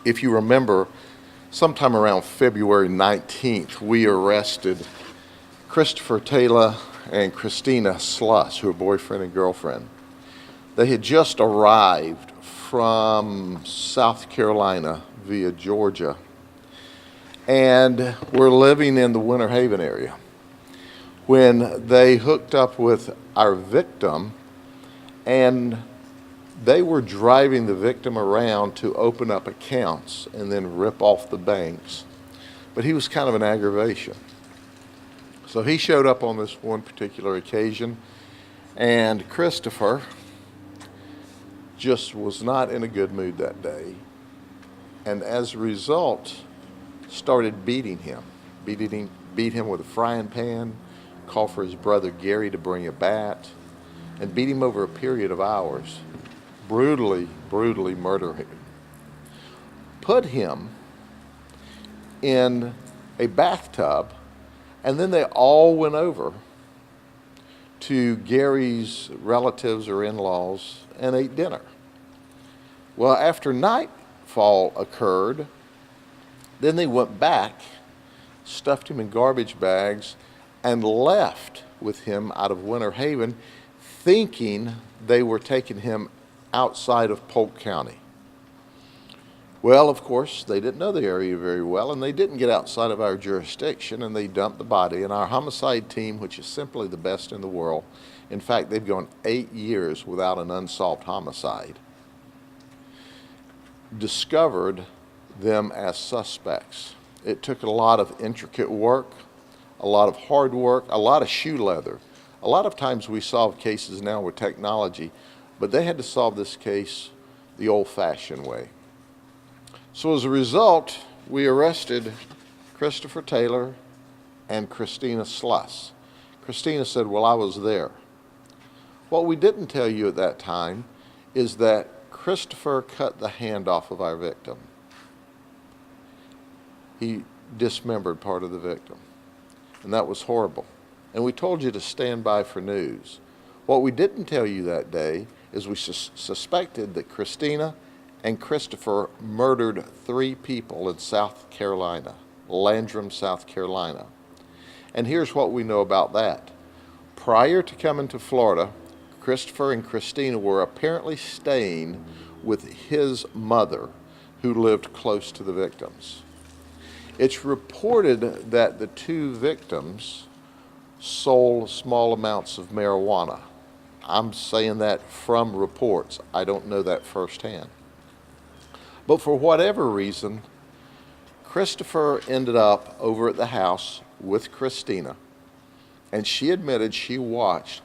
if you remember, sometime around February 19th, we arrested Christopher Taylor and Kristina Sluss, who are boyfriend and girlfriend. They had just arrived from South Carolina via Georgia and were living in the Winter Haven area when they hooked up with our victim, and they were driving the victim around to open up accounts and then rip off the banks. But he was kind of an aggravation. So he showed up on this one particular occasion, and Christopher just was not in a good mood that day, and as a result started beating him. Beat him with a frying pan, called for his brother Gary to bring a bat, and beat him over a period of hours. Brutally murder him. Put him in a bathtub, and then they all went over to Gary's relatives or in-laws and ate dinner. Well, after nightfall occurred, then they went back, stuffed him in garbage bags, and left with him out of Winter Haven, thinking they were taking him outside of Polk County. Well, of course, they didn't know the area very well, and they didn't get outside of our jurisdiction, and they dumped the body. And our homicide team, which is simply the best in the world, in fact, they've gone 8 years without an unsolved homicide, discovered them as suspects. It took a lot of intricate work, a lot of hard work, a lot of shoe leather. A lot of times we solve cases now with technology, but they had to solve this case the old-fashioned way. So as a result, we arrested Christopher Taylor and Kristina Sluss. Kristina said, well, I was there. What we didn't tell you at that time is that Christopher cut the hand off of our victim. He dismembered part of the victim, and that was horrible. And we told you to stand by for news. What we didn't tell you that day is we suspected that Kristina and Christopher murdered 3 people in South Carolina, Landrum, South Carolina. And here's what we know about that. Prior to coming to Florida, Christopher and Kristina were apparently staying with his mother, who lived close to the victims. It's reported that the 2 victims sold small amounts of marijuana. I'm saying that from reports. I don't know that firsthand. But for whatever reason, Christopher ended up over at the house with Kristina, and she admitted she watched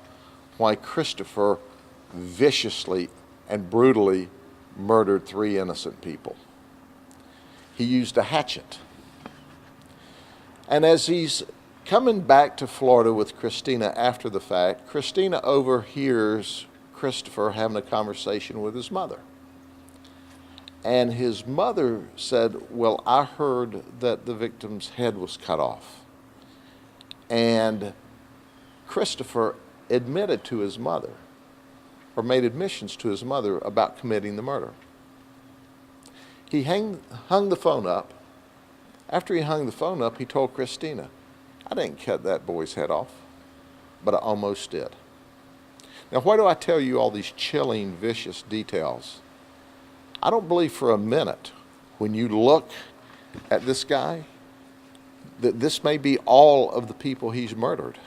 why Christopher viciously and brutally murdered 3 innocent people. He used a hatchet. And as he's coming back to Florida with Kristina after the fact, Kristina overhears Christopher having a conversation with his mother. And his mother said, well, I heard that the victim's head was cut off. And Christopher admitted to his mother, or made admissions to his mother about committing the murder. He hung the phone up. After he hung the phone up, he told Kristina, I didn't cut that boy's head off, but I almost did. Now, why do I tell you all these chilling, vicious details? I don't believe for a minute, when you look at this guy, that this may be all of the people he's murdered.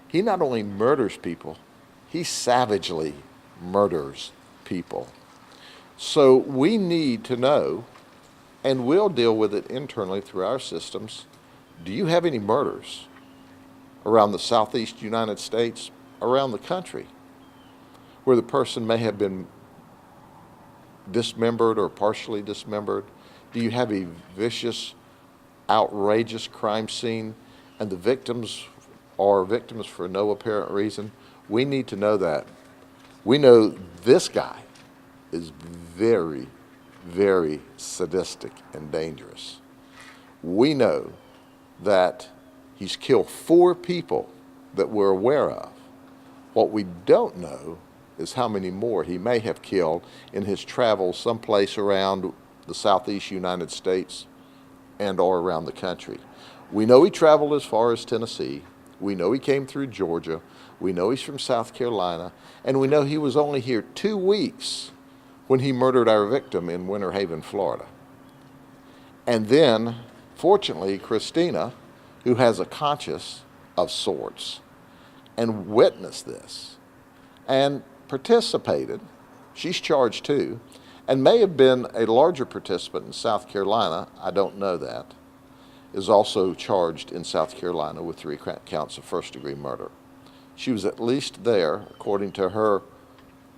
He not only murders people, he savagely murders people. So we need to know, and we'll deal with it internally through our systems, do you have any murders around the southeast United States, around the country, where the person may have been dismembered or partially dismembered? Do you have a vicious, outrageous crime scene and the victims are victims for no apparent reason? We need to know that. We know this guy is very, very sadistic and dangerous. We know that he's killed 4 people that we're aware of. What we don't know is how many more he may have killed in his travels someplace around the southeast United States and or around the country. We know he traveled as far as Tennessee. We know he came through Georgia. We know he's from South Carolina. And we know he was only here 2 weeks when he murdered our victim in Winter Haven, Florida. And then, fortunately, Kristina, who has a conscience of sorts, and witnessed this, and participated, she's charged too, and may have been a larger participant in South Carolina, I don't know that, is also charged in South Carolina with 3 counts of first-degree murder. She was at least there, according to her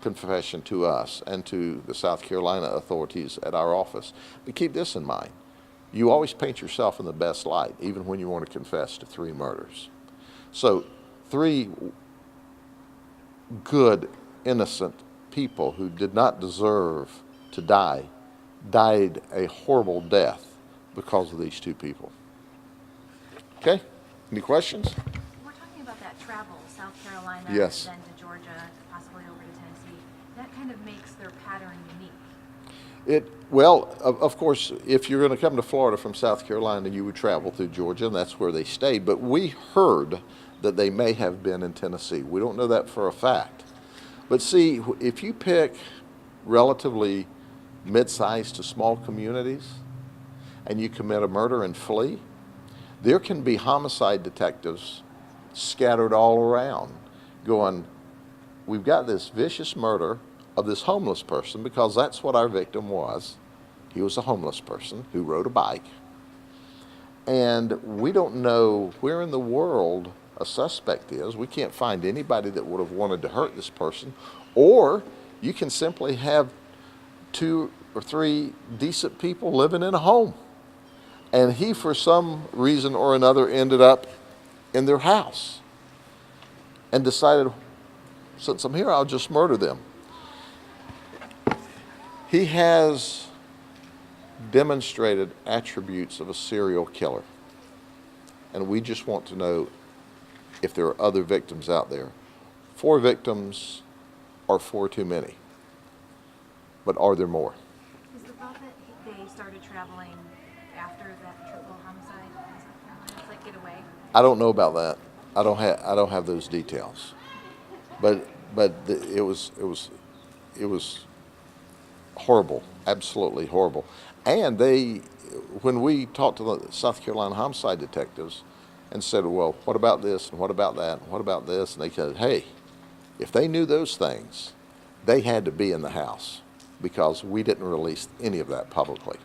confession to us and to the South Carolina authorities at our office. But keep this in mind. You always paint yourself in the best light, even when you want to confess to 3 murders. So 3 good, innocent people who did not deserve to die died a horrible death because of these 2 people. Okay? Any questions? We're talking about that travel, South Carolina, Yes. then to Georgia, possibly over to Tennessee. That kind of makes their pattern unique. Well, of course, if you're going to come to Florida from South Carolina, you would travel through Georgia, and that's where they stayed. But we heard that they may have been in Tennessee. We don't know that for a fact. But see, if you pick relatively mid-sized to small communities and you commit a murder and flee, there can be homicide detectives scattered all around going, we've got this vicious murder of this homeless person, because that's what our victim was. He was a homeless person who rode a bike. And we don't know where in the world a suspect is. We can't find anybody that would have wanted to hurt this person. Or you can simply have 2 or 3 decent people living in a home. And he, for some reason or another, ended up in their house and decided, since I'm here, I'll just murder them. He has demonstrated attributes of a serial killer. And we just want to know if there are other victims out there. 4 victims are 4 too many. But are there more? Is the thought that they started traveling after that triple homicide in South Carolina? It's like get away? I don't know about that. I don't have those details. But it was horrible, absolutely horrible. And when we talked to the South Carolina homicide detectives and said, well, what about this and what about that and what about this? And they said, hey, if they knew those things, they had to be in the house, because we didn't release any of that publicly.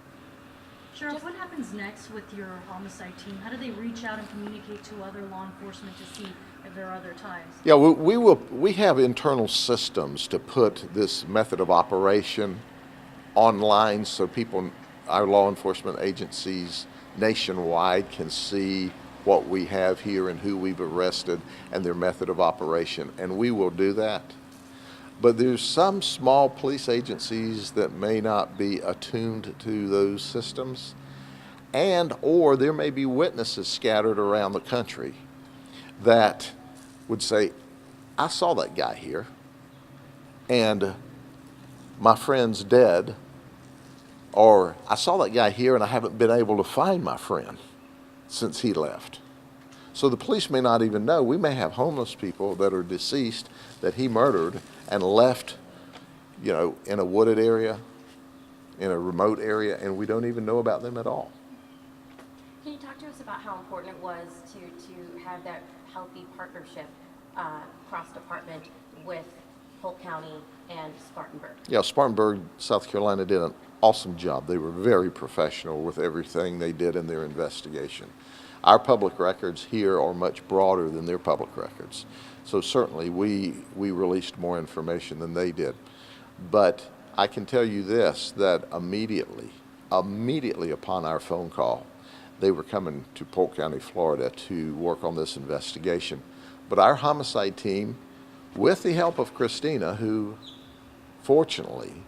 Sheriff, what happens next with your homicide team? How do they reach out and communicate to other law enforcement to see if there are other ties? Yeah, we have internal systems to put this method of operation online, so people, our law enforcement agencies nationwide, can see what we have here and who we've arrested and their method of operation, and we will do that. But there's some small police agencies that may not be attuned to those systems, or there may be witnesses scattered around the country that would say, I saw that guy here, and my friend's dead, or I saw that guy here and I haven't been able to find my friend since he left. So the police may not even know. We may have homeless people that are deceased that he murdered and left, in a wooded area, in a remote area, and we don't even know about them at all. Can you talk to us about how important it was to have that healthy partnership cross-department with Polk County and Spartanburg? Yeah, Spartanburg, South Carolina did an awesome job. They were very professional with everything they did in their investigation. Our public records here are much broader than their public records. So certainly we released more information than they did. But I can tell you this, that immediately upon our phone call, they were coming to Polk County, Florida to work on this investigation. But our homicide team, with the help of Kristina, who fortunately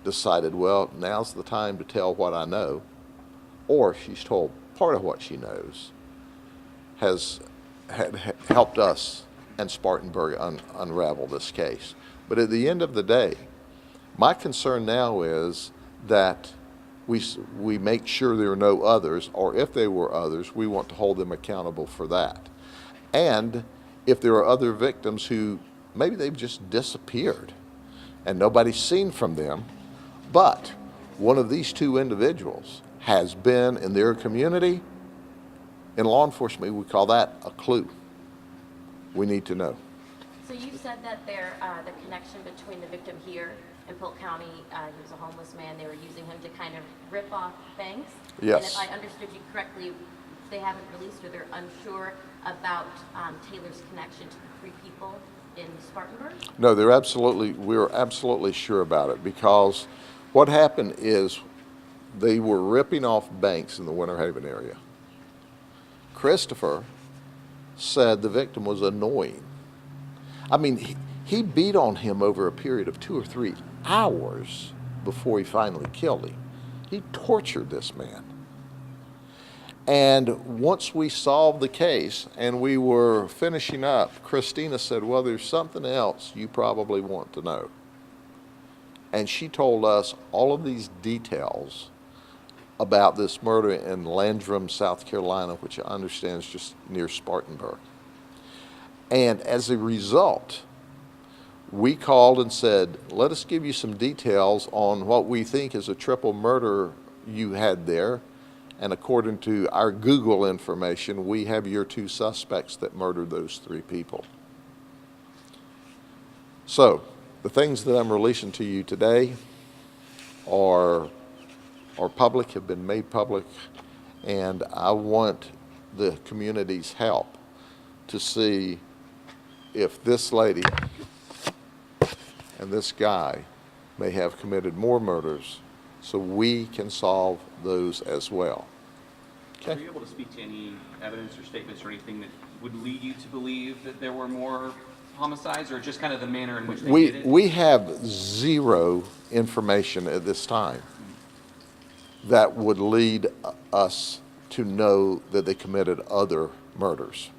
decided, well, now's the time to tell what I know, or she's told part of what she knows, had helped us and Spartanburg unravel this case. But at the end of the day, my concern now is that we make sure there are no others, or if there were others, we want to hold them accountable for that. And if there are other victims who maybe they've just disappeared and nobody's seen from them, but one of these two individuals has been in their community, in law enforcement, we call that a clue. We need to know. So you said that the connection between the victim here and Polk County, he was a homeless man, they were using him to kind of rip off banks? Yes. And if I understood you correctly, they haven't released or they're unsure about Taylor's connection to the three people in Spartanburg? No, we're absolutely sure about it, because what happened is they were ripping off banks in the Winter Haven area. Christopher said the victim was annoying. I mean, he beat on him over a period of 2 or 3 hours before he finally killed him. He tortured this man. And once we solved the case and we were finishing up, Kristina said, well, there's something else you probably want to know. And she told us all of these details about this murder in Landrum, South Carolina, which I understand is just near Spartanburg. And as a result, we called and said, let us give you some details on what we think is a triple murder you had there. And according to our Google information, we have your 2 suspects that murdered those 3 people. So the things that I'm releasing to you today are public, have been made public, and I want the community's help to see if this lady and this guy may have committed more murders, so we can solve those as well. Are you able to speak to any evidence or statements or anything that would lead you to believe that there were more homicides, or just kind of the manner in which they did it? We have zero information at this time that would lead us to know that they committed other murders.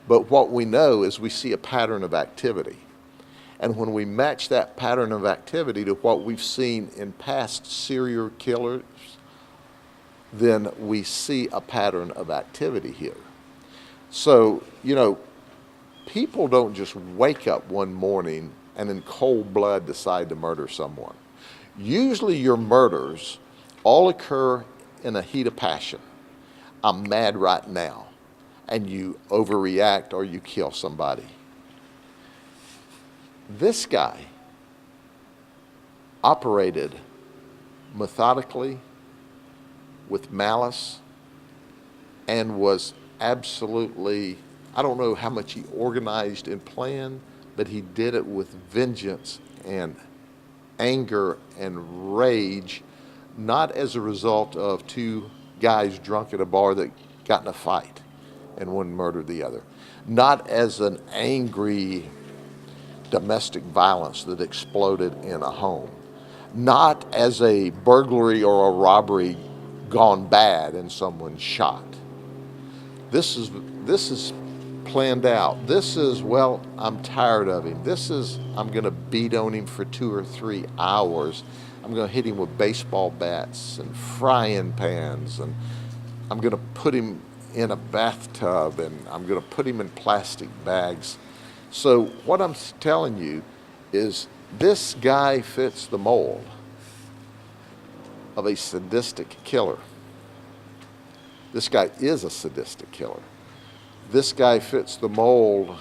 But what we know is we see a pattern of activity. And when we match that pattern of activity to what we've seen in past serial killers, then we see a pattern of activity here. So, you know, people don't just wake up one morning and in cold blood decide to murder someone. Usually your murders all occur in a heat of passion. I'm mad right now. And you overreact or you kill somebody. This guy operated methodically, with malice, and was absolutely, I don't know how much he organized and planned, but he did it with vengeance and anger and rage, not as a result of 2 guys drunk at a bar that got in a fight and one murdered the other. Not as an angry domestic violence that exploded in a home. Not as a burglary or a robbery gone bad and someone shot. This is planned out. This is, well, I'm tired of him. This is, I'm going to beat on him for 2 or 3 hours. I'm going to hit him with baseball bats and frying pans, and I'm going to put him in a bathtub, and I'm going to put him in plastic bags. So what I'm telling you is this guy fits the mold of a sadistic killer. This guy is a sadistic killer. This guy fits the mold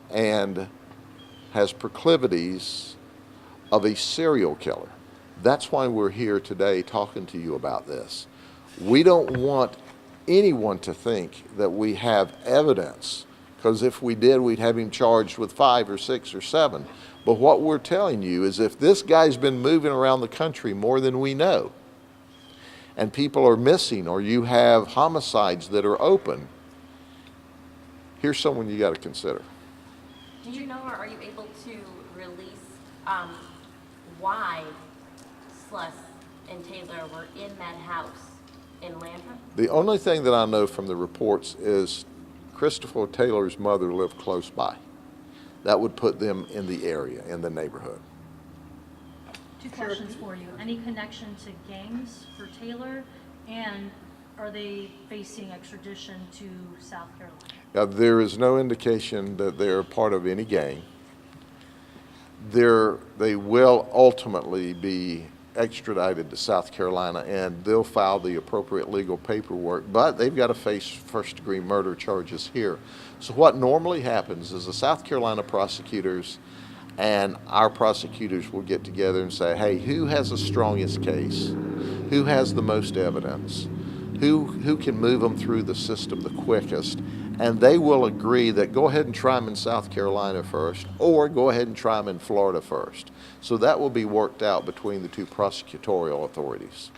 and has proclivities of a serial killer. That's why we're here today talking to you about this. We don't want anyone to think that we have evidence, because if we did, we'd have him charged with 5 or 6 or 7. But what we're telling you is if this guy's been moving around the country more than we know, and people are missing, or you have homicides that are open, here's someone you got to consider. Do you know, or are you able to release why Sluss and Taylor were in that house in Landrum? The only thing that I know from the reports is Christopher Taylor's mother lived close by. That would put them in the area, in the neighborhood. Two questions for you. Any connection to gangs for Taylor? And are they facing extradition to South Carolina? There is no indication that they're part of any gang. They will ultimately be extradited to South Carolina, and they'll file the appropriate legal paperwork, but they've got to face first-degree murder charges here. So what normally happens is the South Carolina prosecutors and our prosecutors will get together and say, hey, who has the strongest case? Who has the most evidence? Who can move them through the system the quickest? And they will agree that go ahead and try them in South Carolina first, or go ahead and try them in Florida first. So that will be worked out between the two prosecutorial authorities.